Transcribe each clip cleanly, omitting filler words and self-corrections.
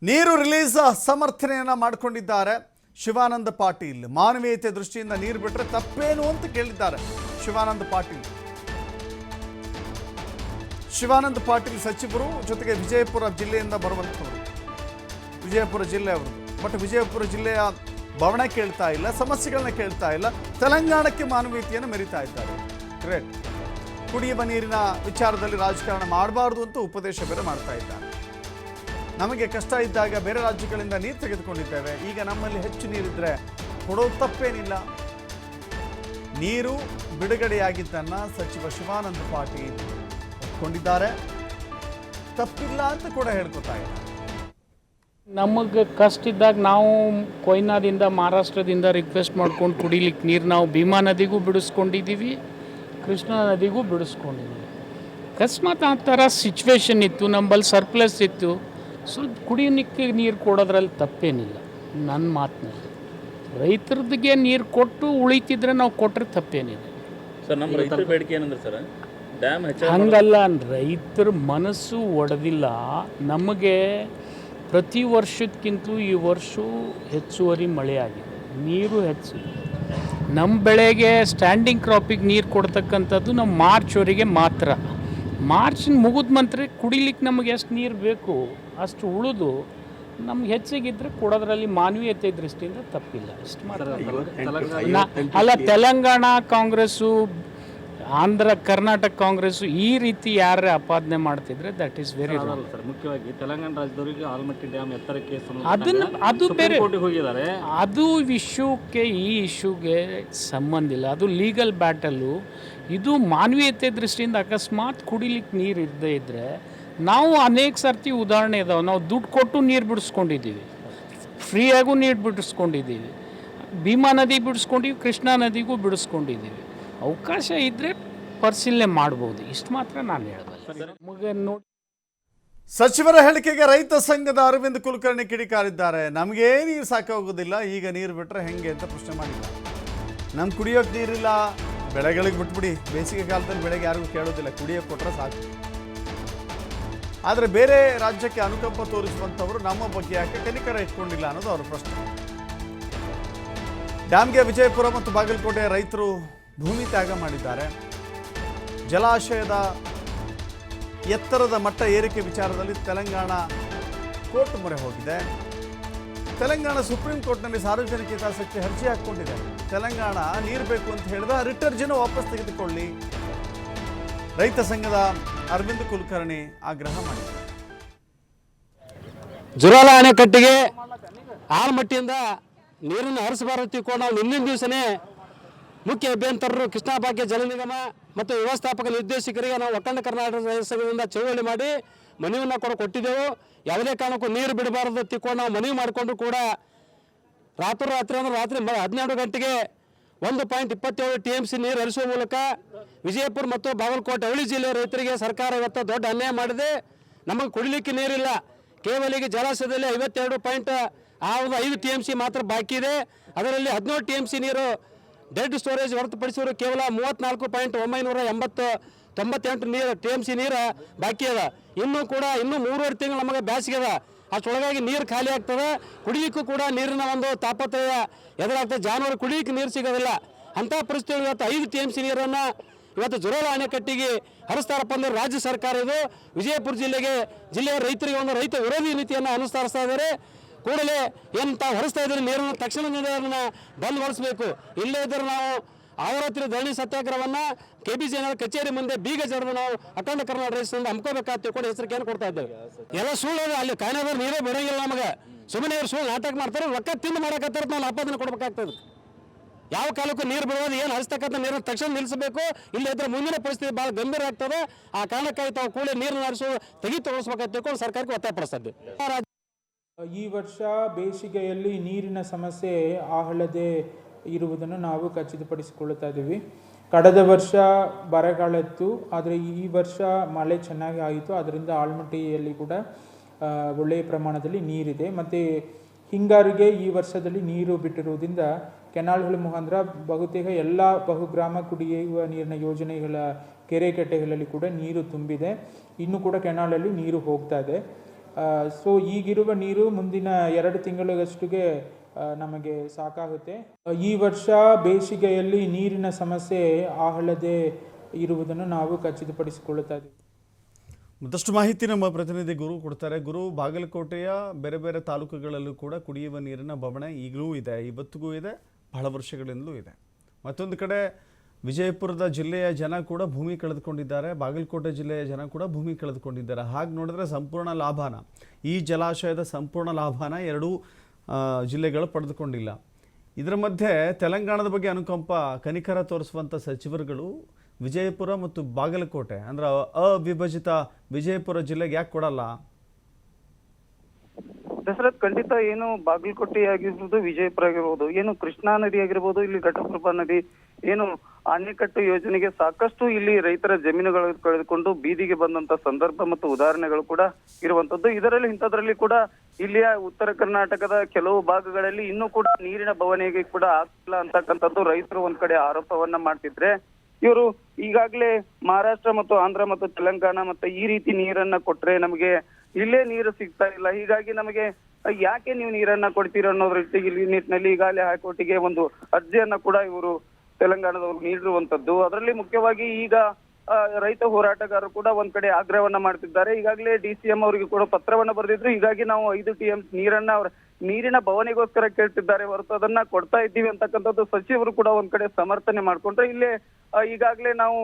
ನೀರು ರಿಲೀಸ್ ಸಮರ್ಥನೆಯನ್ನ ಮಾಡಿಕೊಂಡಿದ್ದಾರೆ ಶಿವಾನಂದ ಪಾಟೀಲ್. ಮಾನವೀಯತೆ ದೃಷ್ಟಿಯಿಂದ ನೀರು ಬಿಟ್ಟರೆ ತಪ್ಪೇನು ಅಂತ ಕೇಳಿದ್ದಾರೆ ಶಿವಾನಂದ ಪಾಟೀಲ್ ಸಚಿವರು ಜೊತೆಗೆ ವಿಜಯಪುರ ಜಿಲ್ಲೆಯಿಂದ ಬರುವಂತವರು. ವಿಜಯಪುರ ಜಿಲ್ಲೆ ಅವರು, ಬಟ್ ವಿಜಯಪುರ ಜಿಲ್ಲೆಯ ಭವನ ಕೇಳ್ತಾ ಇಲ್ಲ, ಸಮಸ್ಯೆಗಳನ್ನ ಕೇಳ್ತಾ ಇಲ್ಲ, ತೆಲಂಗಾಣಕ್ಕೆ ಮಾನವೀಯತೆಯನ್ನು ಮೆರಿತಾ ಇದ್ದಾರೆ. ಗ್ರೇಟ್. ಕುಡಿಯುವ ನೀರಿನ ವಿಚಾರದಲ್ಲಿ ರಾಜಕಾರಣ ಮಾಡಬಾರ್ದು ಅಂತ ಉಪದೇಶ ಬೇರೆ ಮಾಡ್ತಾ ಇದ್ದಾರೆ. ನಮಗೆ ಕಷ್ಟ ಇದ್ದಾಗ ಬೇರೆ ರಾಜ್ಯಗಳಿಂದ ನೀರು ತೆಗೆದುಕೊಂಡಿದ್ದೇವೆ, ಈಗ ನಮ್ಮಲ್ಲಿ ಹೆಚ್ಚು ನೀರಿದ್ರೆ ಕೊಡೋದು ತಪ್ಪೇನಿಲ್ಲ. ನೀರು ಬಿಡುಗಡೆಯಾಗಿದ್ದನ್ನು ಸಚಿವ ಶಿವಾನಂದ ಪಾಟೀಲ್ ಒಪ್ಕೊಂಡಿದ್ದಾರೆ, ತಪ್ಪಿಲ್ಲ ಅಂತ ಕೂಡ ಹೇಳ್ಕೊತಾ ಇದ್ದಾರೆ. ನಮಗೆ ಕಷ್ಟ ಇದ್ದಾಗ ನಾವು ಕೊಯ್ನಾದಿಂದ ಮಹಾರಾಷ್ಟ್ರದಿಂದ ರಿಕ್ವೆಸ್ಟ್ ಮಾಡ್ಕೊಂಡು ಕುಡಿಲಿಕ್ಕೆ ನೀರು ನಾವು ಭೀಮಾ ನದಿಗೂ ಬಿಡಿಸ್ಕೊಂಡಿದ್ದೀವಿ, ಕೃಷ್ಣಾ ನದಿಗೂ ಬಿಡಿಸ್ಕೊಂಡಿದ್ದೀವಿ. ಅಕಸ್ಮಾತ್ ಆ ಥರ ಸಿಚುವೇಶನ್ ಇತ್ತು, ನಮ್ಮಲ್ಲಿ ಸರ್ಪ್ಲಸ್ ಇತ್ತು, ಸ್ವಲ್ಪ ಕುಡಿಯೋಕ್ಕೆ ನೀರು ಕೊಡೋದ್ರಲ್ಲಿ ತಪ್ಪೇನಿಲ್ಲ. ನನ್ನ ಮಾತಿನಲ್ಲಿ ರೈತರದಿಗೆ ನೀರು ಕೊಟ್ಟು ಉಳಿತಿದ್ರೆ ನಾವು ಕೊಟ್ಟರೆ ತಪ್ಪೇನಿದೆ ಸರ್. ನಮ್ಮ ರೈತರ ಬೇಡಿಕೆ ಏನಂದ್ರೆ ಸರ್, ಡ್ಯಾಮ್ ಹಂಗಲ್ಲ, ರೈತರ ಮನಸ್ಸು ಒಡೆದಿಲ್ಲ. ನಮಗೆ ಪ್ರತಿ ವರ್ಷಕ್ಕಿಂತಲೂ ಈ ವರ್ಷ ಹೆಚ್ಚುವರಿ ಮಳೆ ಆಗಿದೆ, ನೀರು ಹೆಚ್ಚು. ನಮ್ಮ ಬೆಳೆಗೆ ಸ್ಟ್ಯಾಂಡಿಂಗ್ ಕ್ರಾಪಿಗೆ ನೀರು ಕೊಡ್ತಕ್ಕಂಥದ್ದು ನಾವು ಮಾರ್ಚ್ವರೆಗೆ ಮಾತ್ರ. ಮಾರ್ಚ್ ಮುಗಿದ ನಂತರ ಕುಡಿಲಿಕ್ಕೆ ನಮಗೆ ಎಷ್ಟು ನೀರು ಬೇಕು ಅಷ್ಟು ಉಳಿದು ನಮ್ಗೆ ಹೆಚ್ಚಿಗಿದ್ರೆ ಕೊಡೋದ್ರಲ್ಲಿ ಮಾನವೀಯತೆ ದೃಷ್ಟಿಯಿಂದ ತಪ್ಪಿಲ್ಲ. ಇಷ್ಟು ಮಾತ್ರ ಅಲ್ಲ. ತೆಲಂಗಾಣ ಕಾಂಗ್ರೆಸ್ಸು, ಆಂಧ್ರ ಕರ್ನಾಟಕ ಕಾಂಗ್ರೆಸ್ಸು ಈ ರೀತಿ ಯಾರೇ ಅಪಾದನೆ ಮಾಡ್ತಿದ್ರೆ ದಟ್ ಈಸ್ ವೆರಿ ರಾಂಗ್. ಮುಖ್ಯವಾಗಿ ತೆಲಂಗಾಣ ರಾಜ್ಯದವರಿಗೆ ಆಲಮಟ್ಟಿ ಡ್ಯಾಮ್ ಎತ್ತರಕ್ಕೆ ಅದು ಬೇರೆ ಹೋಗಿದ್ದಾರೆ. ಅದು ವಿಷಯಕ್ಕೆ ಈ ಇಶ್ಯೂಗೆ ಸಂಬಂಧ ಇಲ್ಲ, ಅದು ಲೀಗಲ್ ಬ್ಯಾಟಲ್ಲು. ಇದು ಮಾನವೀಯತೆ ದೃಷ್ಟಿಯಿಂದ ಅಕಸ್ಮಾತ್ ಕುಡಿಲಿಕ್ಕೆ ನೀರು ಇರದೇ ಇದ್ದರೆ ನಾವು ಅನೇಕ ಸರ್ತಿ ಉದಾಹರಣೆ ಇದಾವೆ. ನಾವು ದುಡ್ಡು ಕೊಟ್ಟು ನೀರು ಬಿಡಿಸ್ಕೊಂಡಿದ್ದೀವಿ, ಫ್ರೀಯಾಗೂ ನೀರು ಬಿಡಿಸ್ಕೊಂಡಿದ್ದೀವಿ, ಭೀಮಾ ನದಿ ಬಿಡಿಸ್ಕೊಂಡಿದ್ದೀವಿ, ಕೃಷ್ಣಾ ನದಿಗೂ ಬಿಡಿಸ್ಕೊಂಡಿದ್ದೀವಿ. ಅವಕಾಶ ಇದ್ದರೆ ಪರಿಶೀಲನೆ ಮಾಡ್ಬೋದು. ಇಷ್ಟು ಮಾತ್ರ ನಾನು ಹೇಳಬಲ್ಲೆ. ನಮಗೆ ನೋಡಿ, ಸಚಿವರ ಹೇಳಿಕೆಗೆ ರೈತ ಸಂಘದ ಅರವಿಂದ್ ಕುಲಕರ್ಣಿ ಕಿಡಿಕಾರಿದ್ದಾರೆ. ನಮಗೇ ನೀರು ಸಾಕಾಗೋದಿಲ್ಲ, ಈಗ ನೀರು ಬಿಟ್ಟರೆ ಹೆಂಗೆ ಅಂತ ಪ್ರಶ್ನೆ ಮಾಡಿದ್ದಾರೆ. ನಮ್ಗೆ ಕುಡಿಯೋಕೆ ನೀರಿಲ್ಲ, ಬೆಳೆಗಳಿಗೆ ಬಿಟ್ಬಿಡಿ, ಬೇಸಿಗೆ ಕಾಲದಲ್ಲಿ ಬೆಳೆಗೆ ಯಾರಿಗೂ ಕೇಳೋದಿಲ್ಲ, ಕುಡಿಯೋಕೆ ಕೊಟ್ಟರೆ ಸಾಕು. ಆದರೆ ಬೇರೆ ರಾಜ್ಯಕ್ಕೆ ಅನುಕಂಪ ತೋರಿಸುವಂಥವರು ನಮ್ಮ ಬಗ್ಗೆ ಯಾಕೆ ಕನಿಕರ ಇಟ್ಕೊಂಡಿಲ್ಲ ಅನ್ನೋದು ಅವರ ಪ್ರಶ್ನೆ. ಡ್ಯಾಮ್ಗೆ ವಿಜಯಪುರ ಮತ್ತು ಬಾಗಲಕೋಟೆ ರೈತರು ಭೂಮಿ ತ್ಯಾಗ ಮಾಡಿದ್ದಾರೆ. ಜಲಾಶಯದ ಎತ್ತರದ ಮಟ್ಟ ಏರಿಕೆ ವಿಚಾರದಲ್ಲಿ ತೆಲಂಗಾಣ ಕೋರ್ಟ್ ಮೊರೆ ಹೋಗಿದೆ. ತೆಲಂಗಾಣ ಸುಪ್ರೀಂ ಕೋರ್ಟ್ನಲ್ಲಿ ಸಾರ್ವಜನಿಕ ಹಿತಾಸಕ್ತಿ ಅರ್ಜಿ ಹಾಕ್ಕೊಂಡಿದೆ. ತೆಲಂಗಾಣ ನೀರು ಬೇಕು ಅಂತ ಹೇಳಿದ ರಿಟ್ ಅರ್ಜಿನ ವಾಪಸ್ ತೆಗೆದುಕೊಳ್ಳಿ. ರೈತ ಸಂಘದ ಅರವಿಂದ್ ಕುಲಕರ್ಣಿ ಆಗ್ರಹ ಮಾಡಿದ್ದಾರೆ. ಜುರಾಲ ಅಣೆಕಟ್ಟಿಗೆ ಆಲ್ಮಟ್ಟಿಯಿಂದ ನೀರನ್ನು ಹರಿಸಬಾರದು ತಿಳ್ಕೊಂಡು ನಾವು ಮುಂದಿನ ದಿವಸನೇ ಮುಖ್ಯ ಅಭ್ಯಂತರರು ಕೃಷ್ಣಾ ಭಾಗ್ಯ ಜಲ ನಿಗಮ ಮತ್ತು ವ್ಯವಸ್ಥಾಪಕ ನಿರ್ದೇಶಕರಿಗೆ ನಾವು ಅಖಂಡ ಕರ್ನಾಟಕ ರೈತ ಸಂಘದಿಂದ ಚಳವಳಿ ಮಾಡಿ ಮನವಿಯನ್ನು ಕೊಟ್ಟಿದ್ದೆವು. ಯಾವುದೇ ಕಾರಣಕ್ಕೂ ನೀರು ಬಿಡಬಾರದು ತಿಳ್ಕೊಂಡು ನಾವು ಮನವಿ ಮಾಡಿಕೊಂಡು ಕೂಡ ರಾತ್ರಿ ಅಂದರೆ ರಾತ್ರಿ 12 ಗಂಟೆಗೆ 1.27 TMC ನೀರು ಹರಿಸುವ ಮೂಲಕ ವಿಜಯಪುರ ಮತ್ತು ಬಾಗಲಕೋಟೆ ಅವಳಿ ಜಿಲ್ಲೆಯ ರೈತರಿಗೆ ಸರ್ಕಾರ ಇವತ್ತು ದೊಡ್ಡ ಅನ್ಯಾಯ ಮಾಡಿದೆ. ನಮಗೆ ಕುಡಿಲಿಕ್ಕೆ ನೀರಿಲ್ಲ. ಕೇವಲ ಈಗ ಜಲಾಶಯದಲ್ಲಿ 52.5 TMC ಮಾತ್ರ ಬಾಕಿ ಇದೆ. ಅದರಲ್ಲಿ 17 TMC ನೀರು ಡೆಡ್ ಸ್ಟೋರೇಜ್ ಹೊರತುಪಡಿಸಿದ್ರು ಕೇವಲ 34.998 TMC ನೀರು ಬಾಕಿ ಅದ. ಇನ್ನೂ 3.5 ತಿಂಗಳು ನಮಗೆ ಬ್ಯಾಸಿಗೆ ಅದ. ಅಷ್ಟೊಳಗಾಗಿ ನೀರು ಖಾಲಿ ಆಗ್ತದೆ. ಕುಡಿಲಿಕ್ಕೂ ಕೂಡ ನೀರಿನ ಒಂದು ತಾಪತ್ರಯ ಎದುರಾಗ್ತದೆ. ಜಾನುವಾರು ಕುಡಿಲಿಕ್ಕೆ ನೀರು ಸಿಗೋದಿಲ್ಲ. ಅಂಥ ಪರಿಸ್ಥಿತಿ ಇವತ್ತು 5 TMC ನೀರನ್ನು ಇವತ್ತು ಜುರಾಲ ಅಣೆಕಟ್ಟಿಗೆ ಹರಿಸ್ತಾರಪ್ಪ ಅಂದ್ರೆ ರಾಜ್ಯ ಸರ್ಕಾರ ಇದು ವಿಜಯಪುರ ಜಿಲ್ಲೆಯ ರೈತರಿಗೆ ಒಂದು ರೈತ ವಿರೋಧಿ ನೀತಿಯನ್ನು ಅನುಸರಿಸ್ತಾ ಇದ್ದಾರೆ. ಕೂಡಲೇ ಏನು ತಾವು ಹೊರಿಸ್ತಾ ಇದ್ದಾರೆ ನೀರನ್ನು ತಕ್ಷಣ ನೀರನ್ನು ಬಂದ್ಗೊಳಿಸಬೇಕು. ಇಲ್ಲೇ ಇದ್ದರೆ ನಾವು ಅವರತ್ರ ಧರಣಿ ಸತ್ಯಾಗ್ರಹವನ್ನು KBC ಕಚೇರಿ ಮುಂದೆ ಬೀಗ ಜಡಿದು ನಾವು ಅಖಂಡ ಕರ್ನಾಟಕ ರೈತರಿಂದ ಹಮ್ಕೋಬೇಕಾಗ್ತದೆ ತಿಳ್ಕೊಂಡು ಎಚ್ಚರಿಕೆಯನ್ನು ಕೊಡ್ತಾ ಇದ್ದೇವೆ. ಎಲ್ಲ ಸುಳ್ಳು, ಅಲ್ಲಿ ಕಾಯ್ನಾದ್ರು ನೀರೇ ಬಿಡೋಂಗಿಲ್ಲ ನಮಗೆ. ಸುಮ್ಮನೆ ಇವರು ಸುಳ್ಳು ನಾಟಕ ಮಾಡ್ತಾರೆ, ರೊಕ್ಕ ತಿಂದು ಮಾಡಕತ್ತಾರೆ, ನಾವು ಆಪಾದನೆ ಕೊಡಬೇಕಾಗ್ತದೆ. ಯಾವ ಕಾಲಕ್ಕೂ ನೀರು ಬಿಡೋದು ಏನು ಹರಿಸ್ತಕ್ಕಂಥ ನೀರನ್ನು ತಕ್ಷಣ ನಿಲ್ಲಿಸಬೇಕು. ಇಲ್ಲೇ ಇದ್ರೆ ಮುಂದಿನ ಪರಿಸ್ಥಿತಿ ಭಾಳ ಗಂಭೀರ ಆಗ್ತದೆ. ಆ ಕಾರಣಕ್ಕಾಗಿ ತಾವು ಕೂಡಲೇ ನೀರನ್ನು ಹರಿಸೋದು ತೆಗೆದುಕೊಳ್ಳಿಸ್ಬೇಕಂತ ತಿಳ್ಕೊಂಡು ಸರ್ಕಾರಕ್ಕೆ ಒತ್ತಾಯಪಡಿಸ್ತಾ ಇದ್ದೇವೆ. ಈ ವರ್ಷ ಬೇಸಿಗೆಯಲ್ಲಿ ನೀರಿನ ಸಮಸ್ಯೆ ಆಹಳದೆ ಇರುವುದನ್ನು ನಾವು ಖಚಿತಪಡಿಸಿಕೊಳ್ಳುತ್ತಾ ಇದ್ದೀವಿ. ಕಳೆದ ವರ್ಷ ಬರಗಾಲತ್ತು, ಆದರೆ ಈ ವರ್ಷ ಮಳೆ ಚೆನ್ನಾಗಿ ಆಯಿತು. ಅದರಿಂದ ಆಲ್ಮಟ್ಟಿಯಲ್ಲಿ ಕೂಡ ಒಳ್ಳೆಯ ಪ್ರಮಾಣದಲ್ಲಿ ನೀರಿದೆ. ಮತ್ತು ಹಿಂಗಾರಿಗೆ ಈ ವರ್ಷದಲ್ಲಿ ನೀರು ಬಿಟ್ಟಿರುವುದರಿಂದ ಕೆನಾಲ್ಗಳ ಮುಖಾಂತರ ಬಹುತೇಕ ಎಲ್ಲ ಬಹುಗ್ರಾಮ ಕುಡಿಯುವ ನೀರಿನ ಯೋಜನೆಗಳ ಕೆರೆ ಕಟ್ಟೆಗಳಲ್ಲಿ ಕೂಡ ನೀರು ತುಂಬಿದೆ. ಇನ್ನೂ ಕೂಡ ಕೆನಾಲಲ್ಲಿ ನೀರು ಹೋಗ್ತಾ ಇದೆ. ಸೊ ಈಗಿರುವ ನೀರು ಮುಂದಿನ 2 ತಿಂಗಳಿಗಷ್ಟುಗೆ ನಮಗೆ ಸಾಕಾಗುತ್ತೆ. ಈ ವರ್ಷ ಬೇಸಿಗೆಯಲ್ಲಿ ನೀರಿನ ಸಮಸ್ಯೆ ಆಹಳದೆ ಇರುವುದನ್ನು ನಾವು ಖಚಿತಪಡಿಸಿಕೊಳ್ಳುತ್ತಾ ಇದ್ದೀವಿ. ಮತ್ತಷ್ಟು ಮಾಹಿತಿ ನಮ್ಮ ಪ್ರತಿನಿಧಿ ಗುರು ಕೊಡ್ತಾರೆ. ಗುರು, ಬಾಗಲಕೋಟೆಯ ಬೇರೆ ಬೇರೆ ತಾಲೂಕುಗಳಲ್ಲೂ ಕೂಡ ಕುಡಿಯುವ ನೀರಿನ ಬವಣೆ ಈಗಲೂ ಇದೆ, ಇವತ್ತಿಗೂ ಇದೆ, ಬಹಳ ವರ್ಷಗಳಿಂದಲೂ ಇದೆ. ಮತ್ತೊಂದು ಕಡೆ ವಿಜಯಪುರದ ಜಿಲ್ಲೆಯ ಜನ ಕೂಡ ಭೂಮಿ ಕಳೆದುಕೊಂಡಿದ್ದಾರೆ, ಬಾಗಲಕೋಟೆ ಜಿಲ್ಲೆಯ ಜನ ಕೂಡ ಭೂಮಿ ಕಳೆದುಕೊಂಡಿದ್ದಾರೆ. ಹಾಗೆ ನೋಡಿದ್ರೆ ಸಂಪೂರ್ಣ ಲಾಭನ, ಈ ಜಲಾಶಯದ ಸಂಪೂರ್ಣ ಲಾಭನ ಎರಡೂ ಜಿಲ್ಲೆಗಳು ಪಡೆದುಕೊಂಡಿಲ್ಲ. ಇದರ ಮಧ್ಯೆ ತೆಲಂಗಾಣದ ಬಗ್ಗೆ ಅನುಕಂಪ, ಕನಿಕರ ತೋರಿಸುವಂಥ ಸಚಿವರುಗಳು ವಿಜಯಪುರ ಮತ್ತು ಬಾಗಲಕೋಟೆ ಅಂದ್ರೆ ಅವಿಭಜಿತ ವಿಜಯಪುರ ಜಿಲ್ಲೆಗೆ ಯಾಕೆ ಕೊಡಲ್ಲ? ದಶರಥ್, ಖಂಡಿತ ಏನು ಬಾಗಲಕೋಟೆ ಆಗಿರ್ಬೋದು, ವಿಜಯಪುರ ಆಗಿರ್ಬೋದು, ಏನು ಕೃಷ್ಣಾ ನದಿ ಆಗಿರ್ಬೋದು, ಇಲ್ಲಿ ಘಟಪ್ರಭಾ ನದಿ, ಏನು ಅಣೆಕಟ್ಟು ಯೋಜನೆಗೆ ಸಾಕಷ್ಟು ಇಲ್ಲಿ ರೈತರ ಜಮೀನುಗಳು ಕಳೆದುಕೊಂಡು ಬೀದಿಗೆ ಬಂದಂತ ಸಂದರ್ಭ ಮತ್ತು ಉದಾಹರಣೆಗಳು ಕೂಡ ಇರುವಂತದ್ದು. ಇಂಥದ್ರಲ್ಲಿ ಕೂಡ ಇಲ್ಲಿಯ ಉತ್ತರ ಕರ್ನಾಟಕದ ಕೆಲವು ಭಾಗಗಳಲ್ಲಿ ಇನ್ನೂ ಕೂಡ ನೀರಿನ ಬವಣೆಗೆ ಕೂಡ ಆಗ್ತಿಲ್ಲ ಅಂತಕ್ಕಂಥದ್ದು ರೈತರು ಒಂದ್ ಕಡೆ ಆರೋಪವನ್ನ ಮಾಡ್ತಿದ್ರೆ, ಇವರು ಈಗಾಗಲೇ ಮಹಾರಾಷ್ಟ್ರ ಮತ್ತು ಆಂಧ್ರ ಮತ್ತು ತೆಲಂಗಾಣ ಮತ್ತೆ ಈ ರೀತಿ ನೀರನ್ನ ಕೊಟ್ರೆ ನಮಗೆ ಇಲ್ಲೇ ನೀರು ಸಿಗ್ತಾ ಇಲ್ಲ, ಹೀಗಾಗಿ ನಮಗೆ ಯಾಕೆ ನೀವು ನೀರನ್ನ ಕೊಡ್ತೀರ ಅನ್ನೋ ರೀತಿಗೆ ಇಲ್ಲಿ ನಿಟ್ಟಿನಲ್ಲಿ ಈಗಾಗಲೇ ಹೈಕೋರ್ಟಿಗೆ ಒಂದು ಅರ್ಜಿಯನ್ನ ಕೂಡ ಇವರು ತೆಲಂಗಾಣದವರು ನೀಡಿರುವಂತದ್ದು. ಅದರಲ್ಲಿ ಮುಖ್ಯವಾಗಿ ಈಗ ರೈತ ಹೋರಾಟಗಾರರು ಕೂಡ ಒಂದ್ ಕಡೆ ಆಗ್ರಹವನ್ನ ಮಾಡ್ತಿದ್ದಾರೆ. ಈಗಾಗಲೇ DCM ಅವರಿಗೆ ಕೂಡ ಪತ್ರವನ್ನ ಬರೆದಿದ್ರು, ಹೀಗಾಗಿ ನಾವು 5 TM ನೀರನ್ನ ಅವ್ರ ನೀರಿನ ಬವಣೆಗೋಸ್ಕರ ಕೇಳ್ತಿದ್ದಾರೆ ಹೊರತು ಅದನ್ನ ಕೊಡ್ತಾ ಇದ್ದೀವಿ ಅಂತಕ್ಕಂಥದ್ದು ಸಚಿವರು ಕೂಡ ಒಂದ್ ಕಡೆ ಸಮರ್ಥನೆ ಮಾಡ್ಕೊಂಡ್ರೆ, ಇಲ್ಲೇ ಈಗಾಗಲೇ ನಾವು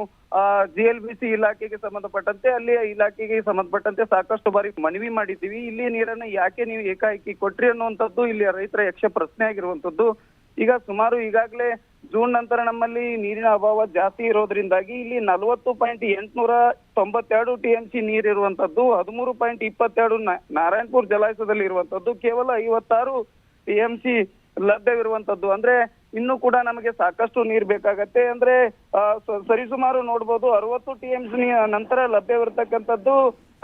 GLBC ಇಲಾಖೆಗೆ ಸಂಬಂಧಪಟ್ಟಂತೆ ಅಲ್ಲಿಯ ಇಲಾಖೆಗೆ ಸಂಬಂಧಪಟ್ಟಂತೆ ಸಾಕಷ್ಟು ಬಾರಿ ಮನವಿ ಮಾಡಿದ್ದೀವಿ, ಇಲ್ಲಿ ನೀರನ್ನ ಯಾಕೆ ನೀವು ಏಕಾಏಕಿ ಕೊಟ್ರಿ ಅನ್ನುವಂಥದ್ದು ಇಲ್ಲಿ ರೈತರ ಯಕ್ಷ ಪ್ರಶ್ನೆ ಆಗಿರುವಂತದ್ದು. ಈಗ ಸುಮಾರು ಈಗಾಗಲೇ ಜೂನ್ ನಂತರ ನಮ್ಮಲ್ಲಿ ನೀರಿನ ಅಭಾವ ಜಾಸ್ತಿ ಇರೋದ್ರಿಂದಾಗಿ ಇಲ್ಲಿ 40.892 TMC ನೀರಿರುವಂತದ್ದು, 13.22 ನಾರಾಯಣಪುರ ಜಲಾಶಯದಲ್ಲಿ ಇರುವಂತದ್ದು, ಕೇವಲ 56 TMC ಲಭ್ಯವಿರುವಂತದ್ದು. ಅಂದ್ರೆ ಇನ್ನು ಕೂಡ ನಮಗೆ ಸಾಕಷ್ಟು ನೀರು ಬೇಕಾಗತ್ತೆ. ಅಂದ್ರೆ ಸರಿಸುಮಾರು ನೋಡ್ಬೋದು 60 TMC ನಂತರ ಲಭ್ಯವಿರತಕ್ಕಂಥದ್ದು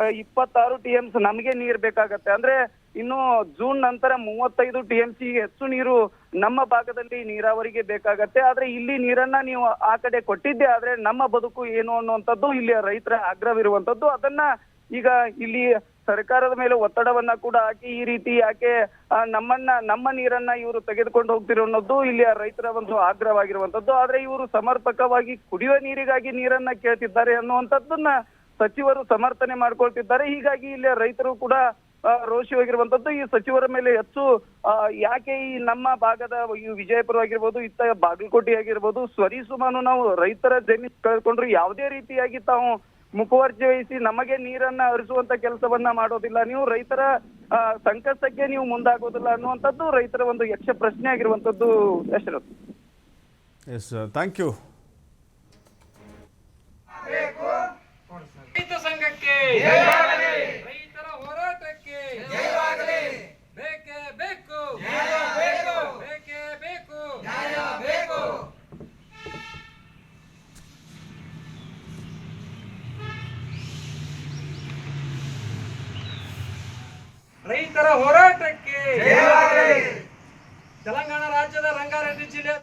26 TMC ನಮಗೆ ನೀರು ಬೇಕಾಗತ್ತೆ. ಅಂದ್ರೆ ಇನ್ನು ಜೂನ್ ನಂತರ 35 TMC ಹೆಚ್ಚು ನೀರು ನಮ್ಮ ಭಾಗದಲ್ಲಿ ನೀರಾವರಿಗೆ ಬೇಕಾಗತ್ತೆ. ಆದ್ರೆ ಇಲ್ಲಿ ನೀರನ್ನ ನೀವು ಆ ಕಡೆ ಕೊಟ್ಟಿದ್ದೆ ಆದ್ರೆ ನಮ್ಮ ಬದುಕು ಏನು ಅನ್ನುವಂಥದ್ದು ಇಲ್ಲಿ ರೈತರ ಆಗ್ರಹವಿರುವಂತದ್ದು. ಅದನ್ನ ಈಗ ಇಲ್ಲಿ ಸರ್ಕಾರದ ಮೇಲೆ ಒತ್ತಡವನ್ನ ಕೂಡ ಹಾಕಿ ಈ ರೀತಿ ಯಾಕೆ ನಮ್ಮ ನೀರನ್ನ ಇವರು ತೆಗೆದುಕೊಂಡು ಹೋಗ್ತಿರೋ ಅನ್ನೋದು ಇಲ್ಲಿಯ ರೈತರ ಒಂದು ಆಗ್ರಹವಾಗಿರುವಂತದ್ದು. ಆದ್ರೆ ಇವರು ಸಮರ್ಪಕವಾಗಿ ಕುಡಿಯುವ ನೀರಿಗಾಗಿ ನೀರನ್ನ ಕೇಳ್ತಿದ್ದಾರೆ ಅನ್ನುವಂಥದ್ದನ್ನ ಸಚಿವರು ಸಮರ್ಥನೆ ಮಾಡ್ಕೊಳ್ತಿದ್ದಾರೆ. ಹೀಗಾಗಿ ಇಲ್ಲಿಯ ರೈತರು ಕೂಡ ರೋಷಿ ಹೋಗಿರುವಂತದ್ದು. ಈ ಸಚಿವರ ಮೇಲೆ ಹೆಚ್ಚು ಯಾಕೆ ಈ ನಮ್ಮ ಭಾಗದ ಈ ವಿಜಯಪುರ ಆಗಿರ್ಬೋದು, ಇತ್ತ ಬಾಗಲಕೋಟೆ ಆಗಿರ್ಬೋದು, ಸರಿಸುಮಾರು ನಾವು ರೈತರ ಜಮೀನು ಕಳ್ಕೊಂಡ್ರು ಯಾವುದೇ ರೀತಿಯಾಗಿ ತಾವು ಮುಖವರ್ಜಿ ವಹಿಸಿ ನಮಗೆ ನೀರನ್ನ ಹರಿಸುವಂತ ಕೆಲಸವನ್ನ ಮಾಡೋದಿಲ್ಲ, ನೀವು ರೈತರ ಸಂಕಷ್ಟಕ್ಕೆ ನೀವು ಮುಂದಾಗೋದಿಲ್ಲ ಅನ್ನುವಂಥದ್ದು ರೈತರ ಒಂದು ಯಕ್ಷ ಪ್ರಶ್ನೆ ಆಗಿರುವಂತದ್ದು. Dasharath, yes, thank you. ರೈತ ಸಂಘಕ್ಕೆ ರೈತರ ಹೋರಾಟಕ್ಕೆ ಬೇಕೇ ಬೇಕು, ಬೇಕೇ ಬೇಕು. ರೈತರ ಹೋರಾಟಕ್ಕೆ ತೆಲಂಗಾಣ ರಾಜ್ಯದ ರಂಗಾರೆಡ್ಡಿ ಜಿಲ್ಲೆ